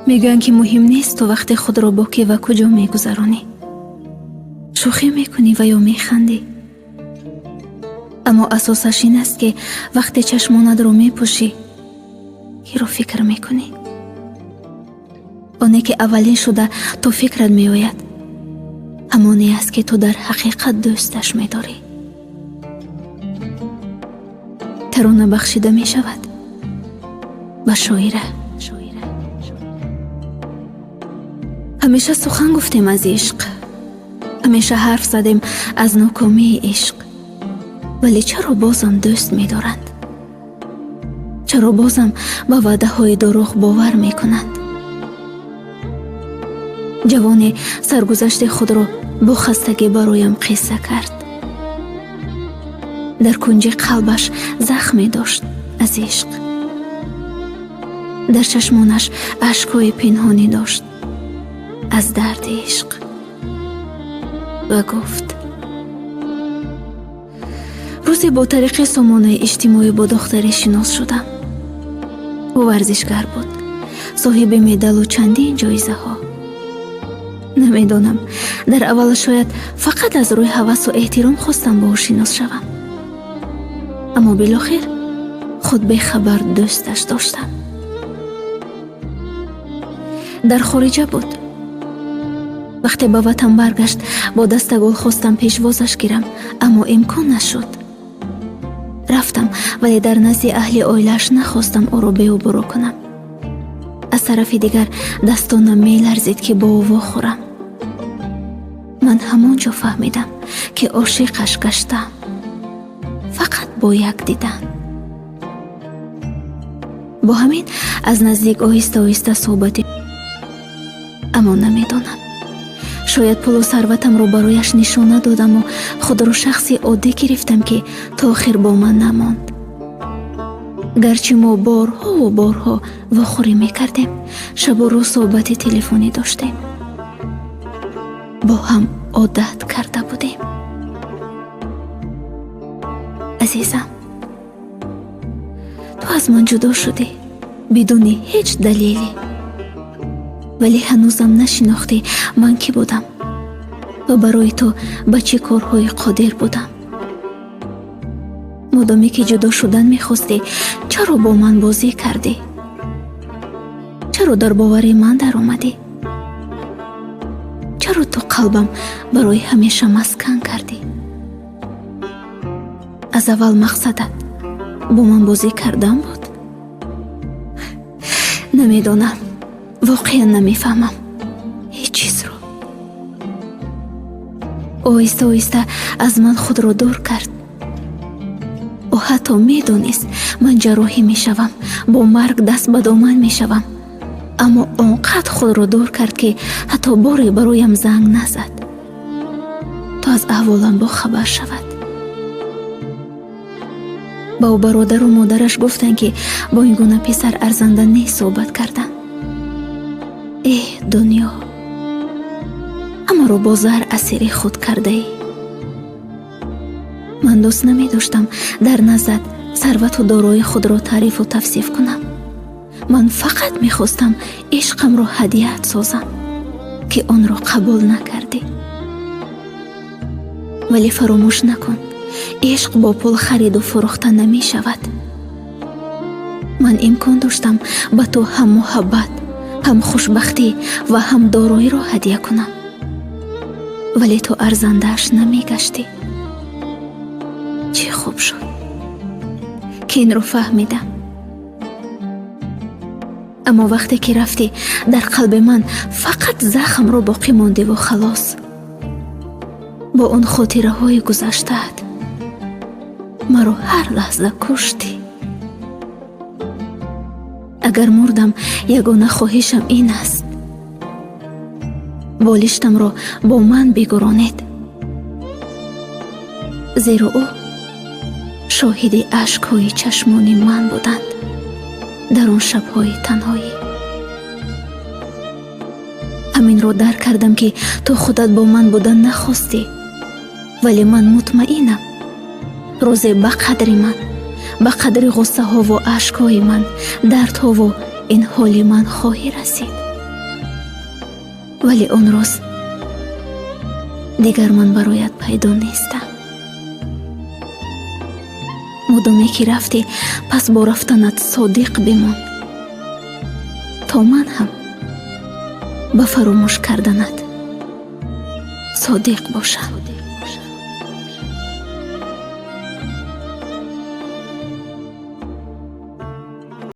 میگویند که مهم نیست تو وقت خود را با کی و کجا میگذرانی. شوخی میکنی و یا میخندی، اما اساسش این است که وقتی چشمانت را میپوشی کی را فکر میکنی؟ آنی که اولین شده تو فکرت میآید همانی است که تو در حقیقت دوستش میداری. ترانه بخشیده می شود به شاعره. همیشه سخن گفتیم از عشق، همیشه حرف زدیم از ناکامی عشق، ولی چرا بازم دوست می دارند؟ چرا بازم به وعده های دروغ باور می کنند؟ جوانی سرگذشت خود را با خستگی برایم قصه کرد. در کنج قلبش زخمی داشت از عشق، در چشمانش اشک‌های پنهانی داشت از درد عشق و گفت روزی با طریق سامانه اجتماعی با دختری شناس شدم. او ورزشگر بود، صاحب مدال و چندین جایزه ها. نمیدانم، در اول شاید فقط از روی هوس و احترام خواستم با او شناس شوم، اما بالاخره خود به خبر دوستش داشتم. در خارجه بود. وقتی به وطن برگشت با دست گل خواستم پیشوازش گیرم، اما امکان نشد. رفتم ولی در نزد اهل عائله‌اش نخواستم او را به او برو کنم. از طرف دیگر دستانم می لرزید که با او واخورم. من همانجا فهمیدم که عاشقش گشتم، فقط با یک دیدن. با همین از نزدیک آهسته آهسته صحبتی، اما نمیدانم، شاید پول و ثروتم رو برایش نشانه دادم و خود رو شخصی عادی گرفتم که تا آخر با من نماند. گرچه ما بارها و بارها واخوری میکردیم، شب و روز صحبت تلفنی داشتیم، با هم عادت کرده بودیم. عزیزم، تو از من جدا شدی بدون هیچ دلیلی، ولی هنوزم نشناختی من کی بودم و برای تو به چه کارهای قادر بودم. مدامی که جدا شدن میخواستی، چرا با من بازی کردی؟ چرا در باور من در اومدی؟ چرا تو قلبم برای همیشه مسکن کردی؟ از اول مقصدت با من بازی کردن بود؟ نمیدانم، واقعا نمیفهمم هیچ چیز رو. آهسته آهسته از من خود را دور کرد. او حتی میدونست من جراحی میشوم، با مرگ دست به دامن میشوم، اما آنقدر خود را دور کرد که حتی باری برایم زنگ نزد تا از احوالم با خبر شود. با او برادر و مادرش گفتن که با این گونه پسر ارزنده نیست صحبت کردن. ای دنیا، اما رو با زهر اسیر خود کرده ای. من دوست نمی داشتم در نزد ثروت و دارایی خود را تعریف و توصیف کنم. من فقط می خواستم عشقم را هدیه‌ات سازم که آن را قبول نکردی. ولی فراموش نکن، عشق با پول خرید و فروخته نمی شود. من امکان داشتم به تو هم محبت، هم خوشبختی و هم دارایی را هدیه کنم، ولی تو ارزنده‌اش نمی گشتی. چه خوب شد که این رو فهمیدم. اما وقتی که رفتی، در قلب من فقط زخم رو باقی مانده و خلاص. با اون خاطره های گذشته‌ات مرا هر لحظه کشتی. اگر مردم، یگانه خواهشم این است بالشتم را با من بگرانید، زیرا او شاهد اشک‌های چشمان من بودند در آن شب‌های تنهایی. همین رو درک کردم که تو خودت با من بودن نخواستی، ولی من مطمئنم روزی به قدر من، به قدر غصه ها و اشک‌های من، دردها و این حال من خواهی رسید. вале он роз дигар ман бароят пайдо нестам. мудоме ки рафтӣ, пас бо рафтанат содиқ бимон, то ман ҳам ба фаромӯш карданат содиқ бошам.